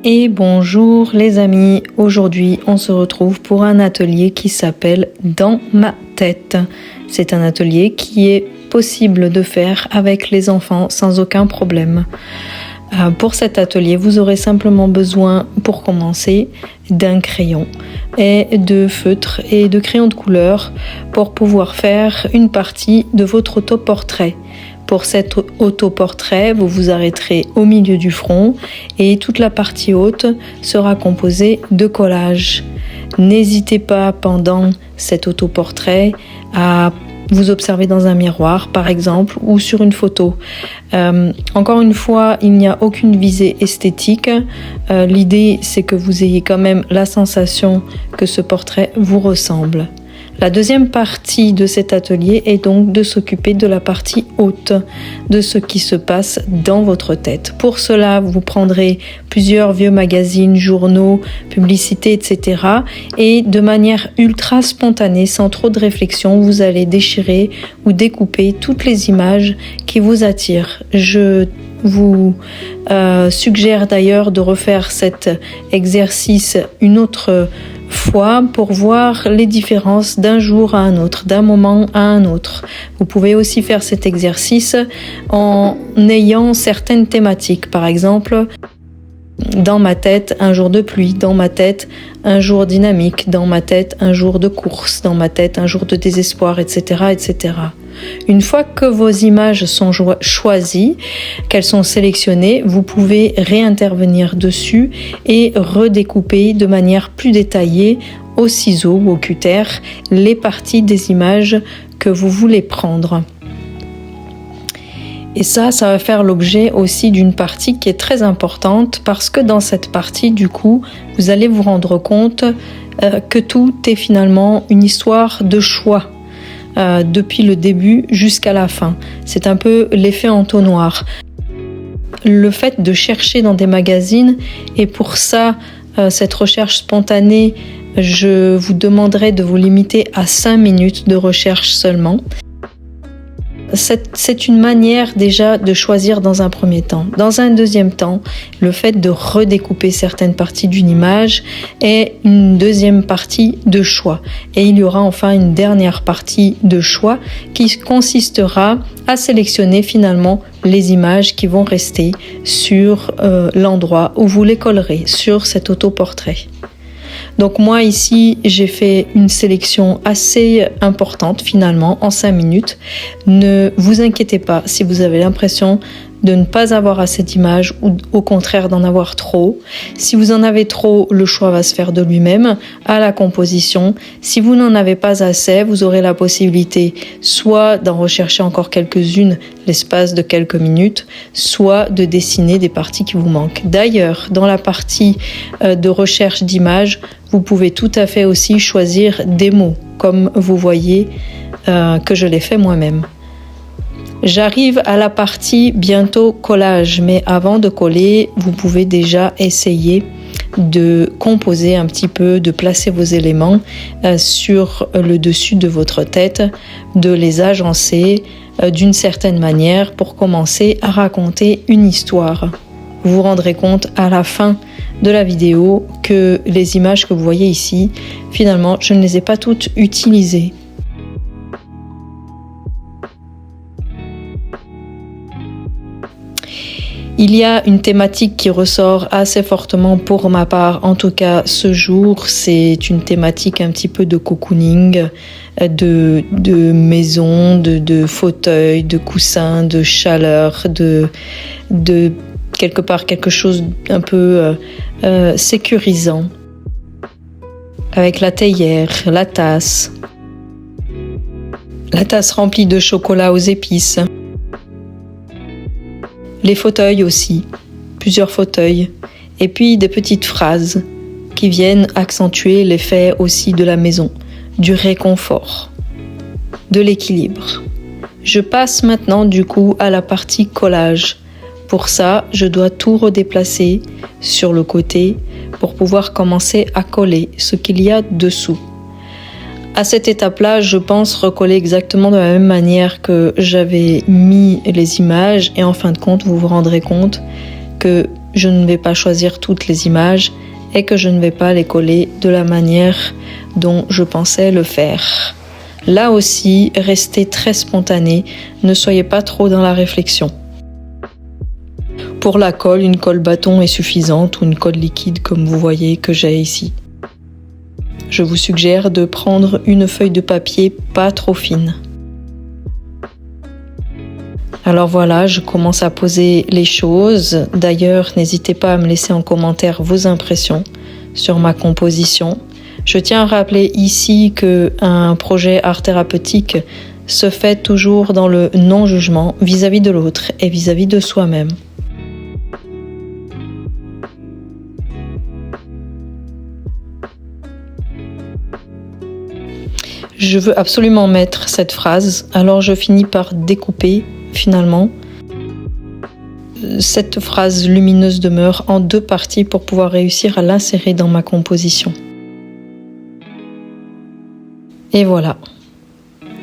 Et bonjour les amis, aujourd'hui on se retrouve pour un atelier qui s'appelle Dans ma tête. C'est un atelier qui est possible de faire avec les enfants sans aucun problème. Pour cet atelier, vous aurez simplement besoin, pour commencer, d'un crayon et de feutre et de crayon de couleur pour pouvoir faire une partie de votre autoportrait. Pour cet autoportrait, vous vous arrêterez au milieu du front et toute la partie haute sera composée de collages. N'hésitez pas pendant cet autoportrait à vous observer dans un miroir par exemple ou sur une photo. Encore une fois, il n'y a aucune visée esthétique. L'idée c'est que vous ayez quand même la sensation que ce portrait vous ressemble. La deuxième partie de cet atelier est donc de s'occuper de la partie haute, de ce qui se passe dans votre tête. Pour cela, vous prendrez plusieurs vieux magazines, journaux, publicités, etc. Et de manière ultra spontanée, sans trop de réflexion, vous allez déchirer ou découper toutes les images qui vous attirent. Je vous suggère d'ailleurs de refaire cet exercice une autre fois pour voir les différences d'un jour à un autre, d'un moment à un autre. Vous pouvez aussi faire cet exercice en ayant certaines thématiques. Par exemple, dans ma tête, un jour de pluie, dans ma tête, un jour dynamique, dans ma tête, un jour de course, dans ma tête, un jour de désespoir, etc., etc. Une fois que vos images sont choisies, qu'elles sont sélectionnées, vous pouvez réintervenir dessus et redécouper de manière plus détaillée au ciseau ou au cutter les parties des images que vous voulez prendre. Et ça va faire l'objet aussi d'une partie qui est très importante parce que dans cette partie, du coup, vous allez vous rendre compte que tout est finalement une histoire de choix. Depuis le début jusqu'à la fin. C'est un peu l'effet entonnoir. Le fait de chercher dans des magazines, et pour ça, cette recherche spontanée, je vous demanderai de vous limiter à 5 minutes de recherche seulement. C'est une manière déjà de choisir dans un premier temps. Dans un deuxième temps, le fait de redécouper certaines parties d'une image est une deuxième partie de choix. Et il y aura enfin une dernière partie de choix qui consistera à sélectionner finalement les images qui vont rester sur l'endroit où vous les collerez, sur cet autoportrait. Donc moi ici, j'ai fait une sélection assez importante finalement en 5 minutes. Ne vous inquiétez pas si vous avez l'impression de ne pas avoir assez d'images ou au contraire d'en avoir trop. Si vous en avez trop, le choix va se faire de lui-même à la composition. Si vous n'en avez pas assez, vous aurez la possibilité soit d'en rechercher encore quelques-unes l'espace de quelques minutes, soit de dessiner des parties qui vous manquent. D'ailleurs, dans la partie de recherche d'images, vous pouvez tout à fait aussi choisir des mots, comme vous voyez que je l'ai fait moi-même. J'arrive à la partie bientôt collage, mais avant de coller, vous pouvez déjà essayer de composer un petit peu, de placer vos éléments sur le dessus de votre tête, de les agencer d'une certaine manière pour commencer à raconter une histoire. Vous vous rendrez compte à la fin de la vidéo que les images que vous voyez ici, finalement, je ne les ai pas toutes utilisées. Il y a une thématique qui ressort assez fortement pour ma part, en tout cas ce jour, c'est une thématique un petit peu de cocooning, de maison, de fauteuil, de coussin, de chaleur, de quelque part quelque chose un peu sécurisant. Avec la théière, la tasse remplie de chocolat aux épices. Les fauteuils aussi, plusieurs fauteuils, et puis des petites phrases qui viennent accentuer l'effet aussi de la maison, du réconfort, de l'équilibre. Je passe maintenant du coup à la partie collage. Pour ça, je dois tout redéplacer sur le côté pour pouvoir commencer à coller ce qu'il y a dessous. À cette étape-là, je pense recoller exactement de la même manière que j'avais mis les images et en fin de compte, vous vous rendrez compte que je ne vais pas choisir toutes les images et que je ne vais pas les coller de la manière dont je pensais le faire. Là aussi, restez très spontané, ne soyez pas trop dans la réflexion. Pour la colle, une colle bâton est suffisante ou une colle liquide comme vous voyez que j'ai ici. Je vous suggère de prendre une feuille de papier pas trop fine. Alors voilà, je commence à poser les choses. D'ailleurs, n'hésitez pas à me laisser en commentaire vos impressions sur ma composition. Je tiens à rappeler ici qu'un projet art thérapeutique se fait toujours dans le non-jugement vis-à-vis de l'autre et vis-à-vis de soi-même. Je veux absolument mettre cette phrase, alors je finis par découper finalement cette phrase lumineuse demeure en 2 parties pour pouvoir réussir à l'insérer dans ma composition. Et voilà,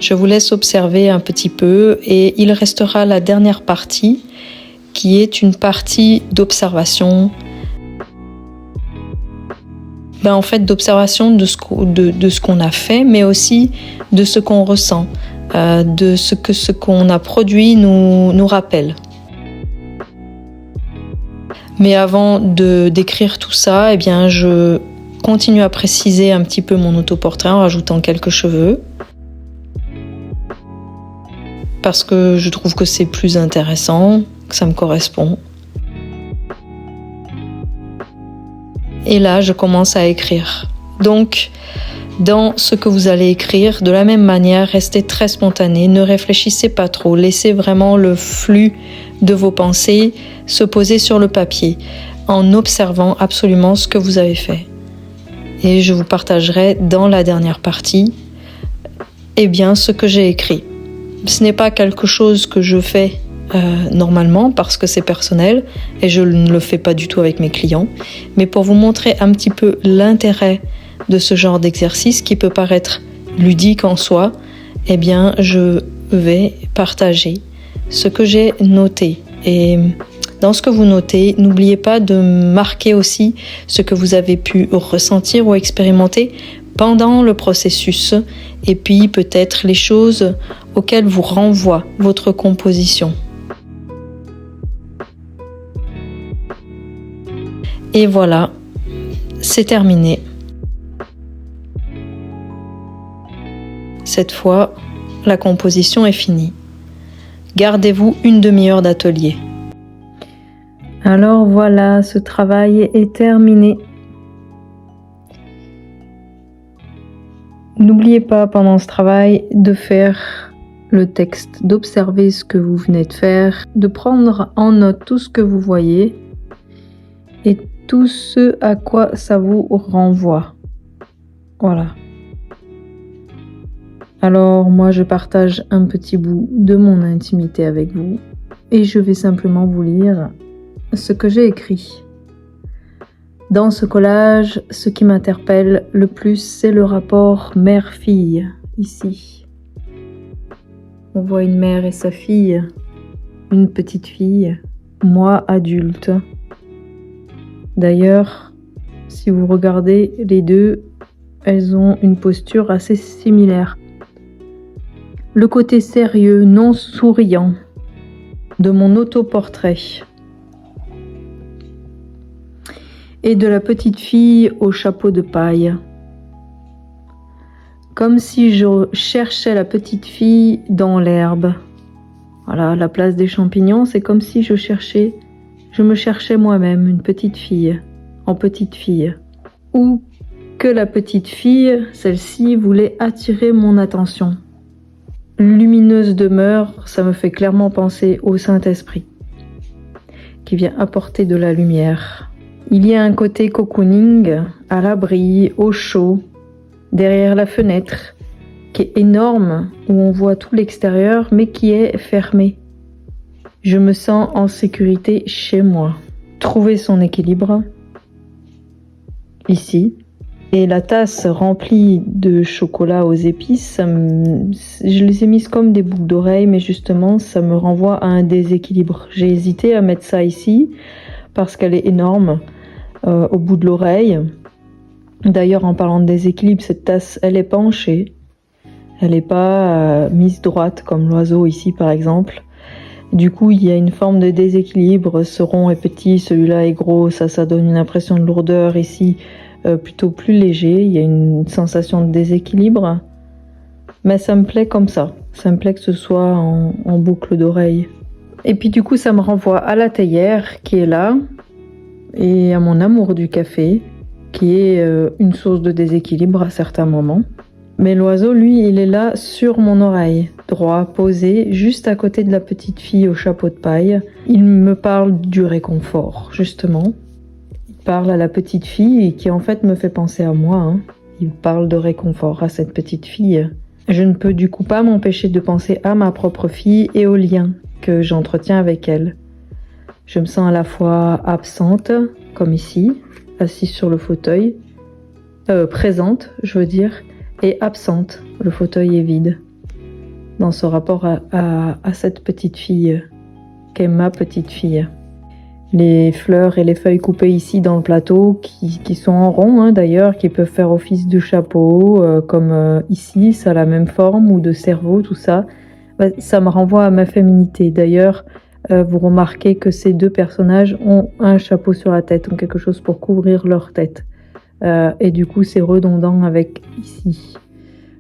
je vous laisse observer un petit peu et il restera la dernière partie qui est une partie d'observation. En fait, d'observation de ce qu'on a fait, mais aussi de ce qu'on ressent, de ce qu'on a produit nous rappelle. Mais avant de décrire tout ça, eh bien, je continue à préciser un petit peu mon autoportrait en rajoutant quelques cheveux. Parce que je trouve que c'est plus intéressant, que ça me correspond. Et là, je commence à écrire. Donc, dans ce que vous allez écrire, de la même manière, restez très spontané, ne réfléchissez pas trop, laissez vraiment le flux de vos pensées se poser sur le papier, en observant absolument ce que vous avez fait. Et je vous partagerai dans la dernière partie, ce que j'ai écrit. Ce n'est pas quelque chose que je fais normalement parce que c'est personnel et je ne le fais pas du tout avec mes clients, mais pour vous montrer un petit peu l'intérêt de ce genre d'exercice qui peut paraître ludique en soi, je vais partager ce que j'ai noté. Et dans ce que vous notez, n'oubliez pas de marquer aussi ce que vous avez pu ressentir ou expérimenter pendant le processus et puis peut-être les choses auxquelles vous renvoie votre composition. Et voilà, c'est terminé. Cette fois, la composition est finie. Gardez-vous une demi-heure d'atelier. Alors voilà, ce travail est terminé. N'oubliez pas pendant ce travail de faire le texte, d'observer ce que vous venez de faire, de prendre en note tout ce que vous voyez et tout ce à quoi ça vous renvoie. Voilà. Alors moi je partage un petit bout de mon intimité avec vous et je vais simplement vous lire ce que j'ai écrit. Dans ce collage, ce qui m'interpelle le plus, c'est le rapport mère-fille, ici. On voit une mère et sa fille, une petite fille, moi adulte. D'ailleurs, si vous regardez les deux, elles ont une posture assez similaire. Le côté sérieux, non souriant, de mon autoportrait. Et de la petite fille au chapeau de paille. Comme si je cherchais la petite fille dans l'herbe. Voilà, à la place des champignons, c'est comme si je me cherchais moi-même, une petite fille, en petite fille. Ou que la petite fille, celle-ci, voulait attirer mon attention. Lumineuse demeure, ça me fait clairement penser au Saint-Esprit, qui vient apporter de la lumière. Il y a un côté cocooning, à l'abri, au chaud, derrière la fenêtre, qui est énorme, où on voit tout l'extérieur, mais qui est fermé. Je me sens en sécurité chez moi. Trouver son équilibre, ici. Et la tasse remplie de chocolat aux épices, je les ai mises comme des boucles d'oreilles, mais justement, ça me renvoie à un déséquilibre. J'ai hésité à mettre ça ici, parce qu'elle est énorme au bout de l'oreille. D'ailleurs, en parlant de déséquilibre, cette tasse, elle est penchée. Elle n'est pas mise droite comme l'oiseau ici par exemple. Du coup, il y a une forme de déséquilibre. Ce rond est petit, celui-là est gros. Ça donne une impression de lourdeur ici, plutôt plus léger. Il y a une sensation de déséquilibre. Mais ça me plaît comme ça. Ça me plaît que ce soit en boucle d'oreille. Et puis du coup, ça me renvoie à la théière qui est là et à mon amour du café qui est une source de déséquilibre à certains moments. Mais l'oiseau, lui, il est là sur mon oreille, droit, posé, juste à côté de la petite fille au chapeau de paille. Il me parle du réconfort, justement. Il parle à la petite fille qui en fait me fait penser à moi. Hein. Il parle de réconfort à cette petite fille. Je ne peux du coup pas m'empêcher de penser à ma propre fille et au lien que j'entretiens avec elle. Je me sens à la fois absente, comme ici, assise sur le fauteuil, présente, je veux dire, et absente, le fauteuil est vide, dans ce rapport à cette petite fille, qu'est ma petite fille. Les fleurs et les feuilles coupées ici dans le plateau, qui sont en rond hein, d'ailleurs, qui peuvent faire office de chapeau, comme ici, ça a la même forme, ou de cerveau, tout ça, ça me renvoie à ma féminité. D'ailleurs, vous remarquez que ces deux personnages ont un chapeau sur la tête, ont quelque chose pour couvrir leur tête. Et du coup, c'est redondant avec ici.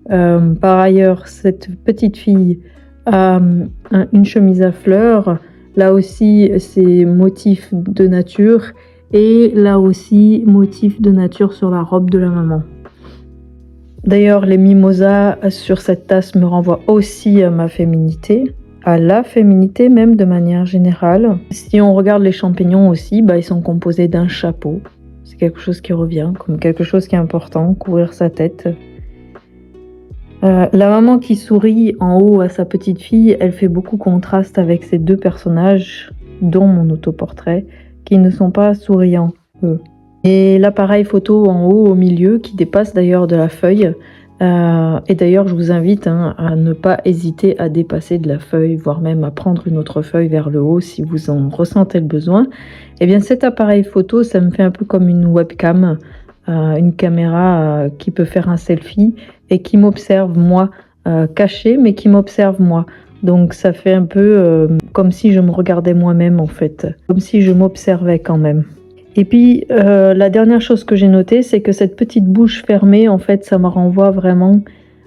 Par ailleurs, cette petite fille a une chemise à fleurs. Là aussi, c'est motif de nature. Et là aussi, motif de nature sur la robe de la maman. D'ailleurs, les mimosas sur cette tasse me renvoient aussi à ma féminité. À la féminité même de manière générale. Si on regarde les champignons aussi, ils sont composés d'un chapeau. C'est quelque chose qui revient, comme quelque chose qui est important, couvrir sa tête. La maman qui sourit en haut à sa petite fille, elle fait beaucoup contraste avec ces deux personnages, dont mon autoportrait, qui ne sont pas souriants, eux. Et l'appareil photo en haut, au milieu, qui dépasse d'ailleurs de la feuille. Et d'ailleurs, je vous invite à ne pas hésiter à dépasser de la feuille, voire même à prendre une autre feuille vers le haut si vous en ressentez le besoin. Et bien cet appareil photo, ça me fait un peu comme une webcam, une caméra qui peut faire un selfie et qui m'observe moi, caché, mais qui m'observe moi. Donc ça fait un peu comme si je me regardais moi-même en fait, comme si je m'observais quand même. Et puis, la dernière chose que j'ai notée, c'est que cette petite bouche fermée, en fait, ça me renvoie vraiment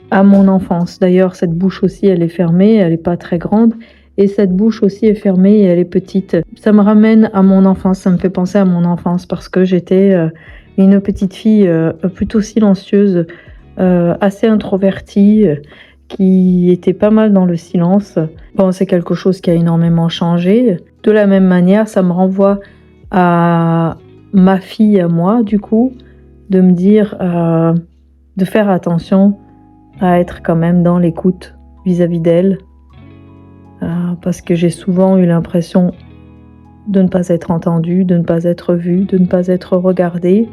à mon enfance. D'ailleurs, cette bouche aussi, elle est fermée, elle n'est pas très grande. Et cette bouche aussi est fermée et elle est petite. Ça me ramène à mon enfance, ça me fait penser à mon enfance parce que j'étais une petite fille plutôt silencieuse, assez introvertie, qui était pas mal dans le silence. Bon, c'est quelque chose qui a énormément changé. De la même manière, ça me renvoie à ma fille, à moi, du coup, de me dire de faire attention à être quand même dans l'écoute vis-à-vis d'elle, parce que j'ai souvent eu l'impression de ne pas être entendue, de ne pas être vue, de ne pas être regardée.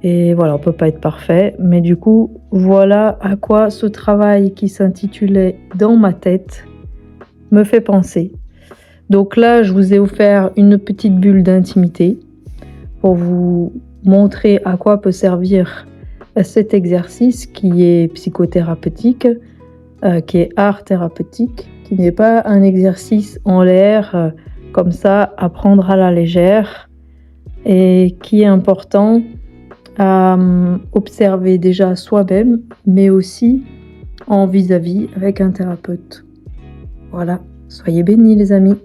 Et voilà, on peut pas être parfait, mais du coup, voilà à quoi ce travail qui s'intitulait « Dans ma tête » me fait penser. Donc là, je vous ai offert une petite bulle d'intimité pour vous montrer à quoi peut servir cet exercice qui est psychothérapeutique, qui est art thérapeutique, qui n'est pas un exercice en l'air comme ça à prendre à la légère et qui est important à observer déjà soi-même, mais aussi en vis-à-vis avec un thérapeute. Voilà, soyez bénis les amis.